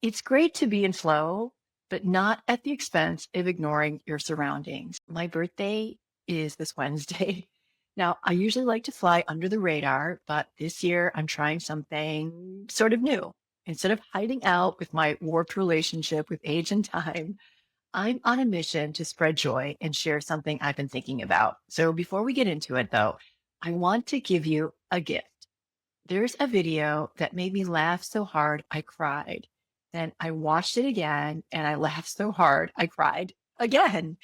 It's great to be in flow, but not at the expense of ignoring your surroundings. My birthday is this Wednesday. Now, I usually like to fly under the radar, but this year I'm trying something sort of new. Instead of hiding out with my warped relationship with age and time, I'm on a mission to spread joy and share something I've been thinking about. So before we get into it, though, I want to give you a gift. There's a video that made me laugh so hard I cried. Then I watched it again and I laughed so hard I cried again.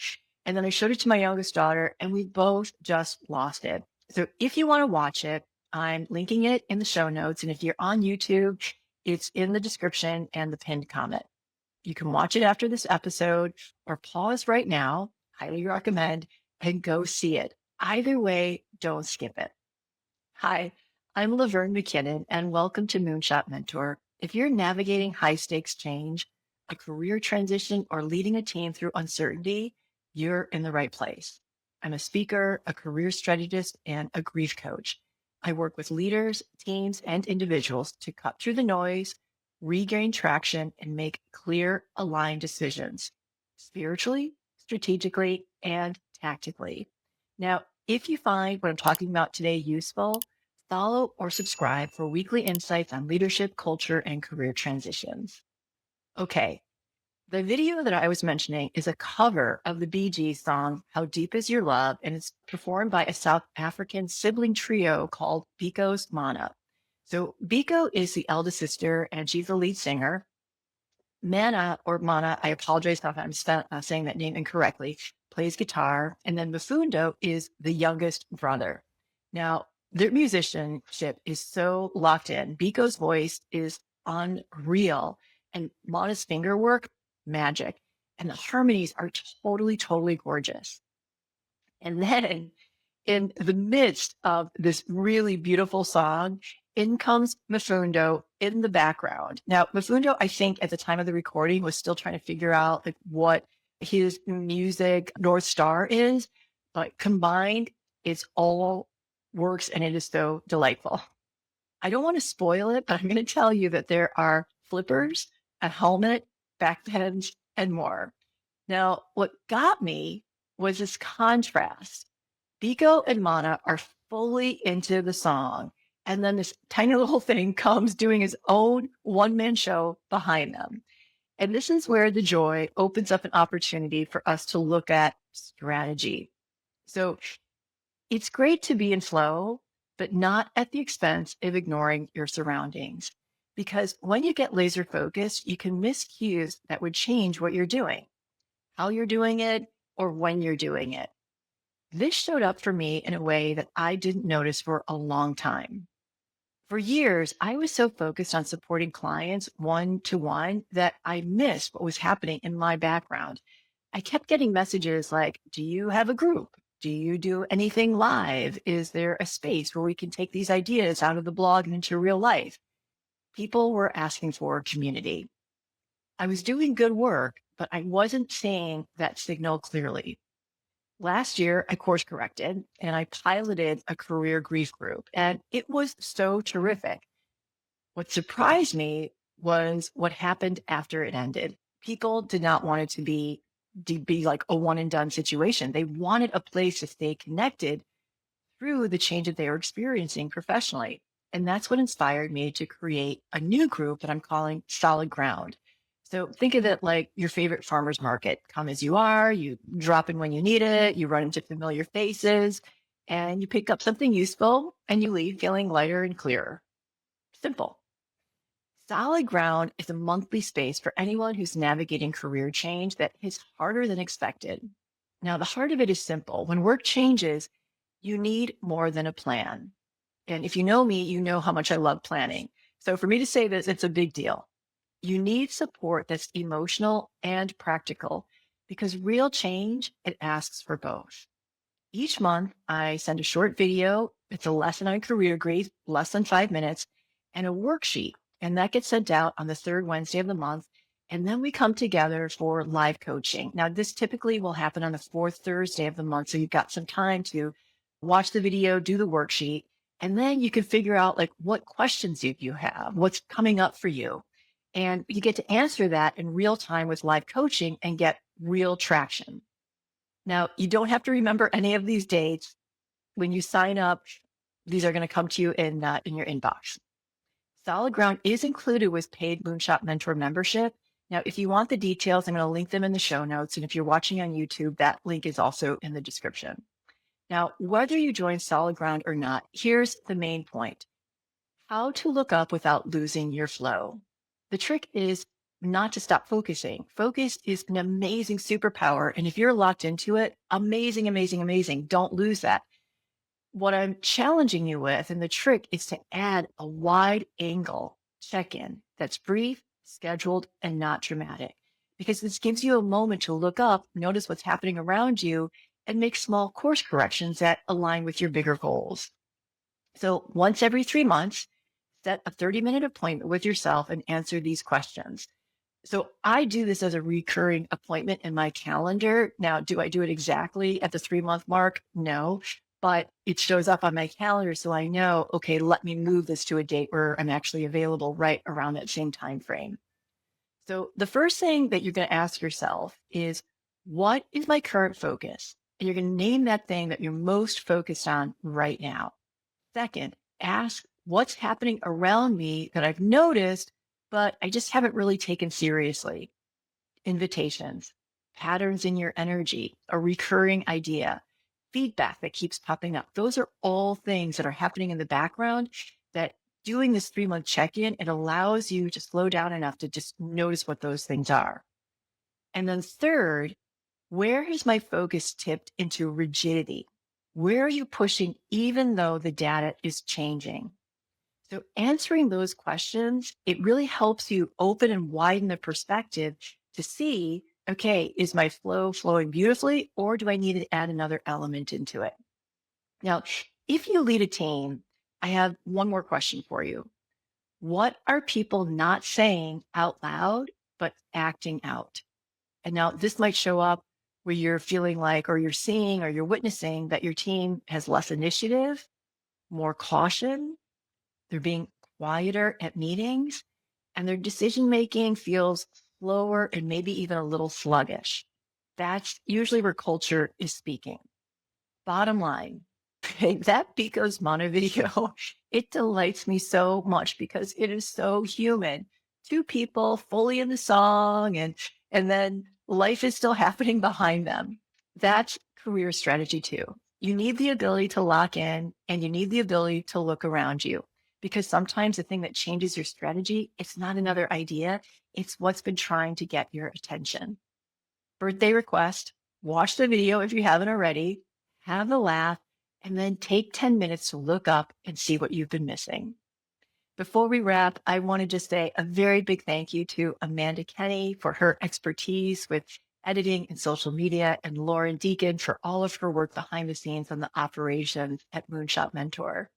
And then I showed it to my youngest daughter and we both just lost it. So if you want to watch it, I'm linking it in the show notes. And if you're on YouTube, it's in the description and the pinned comment. You can watch it after this episode or pause right now. Highly recommend and go see it. Either way, don't skip it. Hi, I'm Laverne McKinnon, and welcome to Moonshot Mentor. If you're navigating high stakes change, a career transition, or leading a team through uncertainty, you're in the right place. I'm a speaker, a career strategist, and a grief coach. I work with leaders, teams, and individuals to cut through the noise, regain traction, and make clear, aligned decisions spiritually, strategically, and tactically. Now, if you find what I'm talking about today useful, follow or subscribe for weekly insights on leadership, culture, and career transitions. Okay, the video that I was mentioning is a cover of the Bee Gees song, How Deep Is Your Love? And it's performed by a South African sibling trio called Biko's Mana. So Biko is the eldest sister and she's the lead singer. Mana or Mana, I apologize if I'm saying that name incorrectly, plays guitar. And then Mafundo is the youngest brother. Now, their musicianship is so locked in. Biko's voice is unreal and Mana's finger work, magic. And the harmonies are totally gorgeous. And then in the midst of this really beautiful song, in comes Mafundo in the background. Now, Mafundo, I think at the time of the recording was still trying to figure out like what his music North Star is, but combined, it's all works and it is so delightful. I don't want to spoil it, but I'm going to tell you that there are flippers, a helmet, backbends, and more. Now, what got me was this contrast. Biko and Mana are fully into the song. And then this tiny little thing comes doing his own one-man show behind them. And this is where the joy opens up an opportunity for us to look at strategy. So it's great to be in flow, but not at the expense of ignoring your surroundings. Because when you get laser focused, you can miss cues that would change what you're doing, how you're doing it, or when you're doing it. This showed up for me in a way that I didn't notice for a long time. For years, I was so focused on supporting clients one to one that I missed what was happening in my background. I kept getting messages like, do you have a group? Do you do anything live? Is there a space where we can take these ideas out of the blog and into real life? People were asking for community. I was doing good work, but I wasn't seeing that signal clearly. Last year, I course corrected and I piloted a career grief group, and it was so terrific. What surprised me was what happened after it ended. People did not want it to be like a one and done situation. They wanted a place to stay connected through the change that they were experiencing professionally. And that's what inspired me to create a new group that I'm calling Solid Ground. So think of it like your favorite farmer's market. Come as you are, you drop in when you need it, you run into familiar faces, and you pick up something useful and you leave feeling lighter and clearer. Simple. Solid Ground is a monthly space for anyone who's navigating career change that is harder than expected. Now, the heart of it is simple. When work changes, you need more than a plan. And if you know me, you know how much I love planning. So for me to say this, it's a big deal. You need support that's emotional and practical because real change, it asks for both. Each month, I send a short video. It's a lesson on career grief, less than 5 minutes, and a worksheet. And that gets sent out on the third Wednesday of the month. And then we come together for live coaching. Now, this typically will happen on the fourth Thursday of the month. So you've got some time to watch the video, do the worksheet, and then you can figure out like what questions you have, what's coming up for you. And you get to answer that in real time with live coaching and get real traction. Now, you don't have to remember any of these dates. When you sign up, these are going to come to you in your inbox. Solid Ground is included with paid Moonshot Mentor membership. Now, if you want the details, I'm going to link them in the show notes. And if you're watching on YouTube, that link is also in the description. Now, whether you join Solid Ground or not, here's the main point: how to look up without losing your flow. The trick is not to stop focusing. Focus is an amazing superpower. And if you're locked into it, amazing, amazing, amazing. Don't lose that. What I'm challenging you with, and the trick is to add a wide angle check-in that's brief, scheduled, and not dramatic, because this gives you a moment to look up, notice what's happening around you, and make small course corrections that align with your bigger goals. So once every 3 months, set a 30-minute appointment with yourself and answer these questions. So I do this as a recurring appointment in my calendar. Now, do I do it exactly at the 3 month mark? No, but it shows up on my calendar. So I know, okay, let me move this to a date where I'm actually available right around that same time frame. So the first thing that you're going to ask yourself is, what is my current focus? And you're going to name that thing that you're most focused on right now. Second, ask, what's happening around me that I've noticed, but I just haven't really taken seriously? Invitations, patterns in your energy, a recurring idea, feedback that keeps popping up. Those are all things that are happening in the background that, doing this 3 month check-in, it allows you to slow down enough to just notice what those things are. And then third, where has my focus tipped into rigidity? Where are you pushing even though the data is changing? So answering those questions, it really helps you open and widen the perspective to see, okay, is my flow flowing beautifully, or do I need to add another element into it? Now, if you lead a team, I have one more question for you. What are people not saying out loud, but acting out? And now this might show up where you're feeling like, or you're seeing, or you're witnessing that your team has less initiative, more caution. They're being quieter at meetings, and their decision making feels slower and maybe even a little sluggish. That's usually where culture is speaking. Bottom line, that Pico's Mono video, it delights me so much because it is so human. Two people fully in the song, and then life is still happening behind them. That's career strategy too. You need the ability to lock in, and you need the ability to look around you, because sometimes the thing that changes your strategy, it's not another idea. It's what's been trying to get your attention. Birthday request: watch the video if you haven't already, have a laugh, and then take 10 minutes to look up and see what you've been missing. Before we wrap, I want to just say a very big thank you to Amanda Kenny for her expertise with editing and social media, and Lauren Deacon for all of her work behind the scenes on the operations at Moonshot Mentor.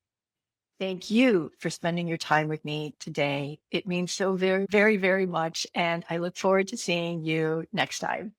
Thank you for spending your time with me today. It means so very, very, very much. And I look forward to seeing you next time.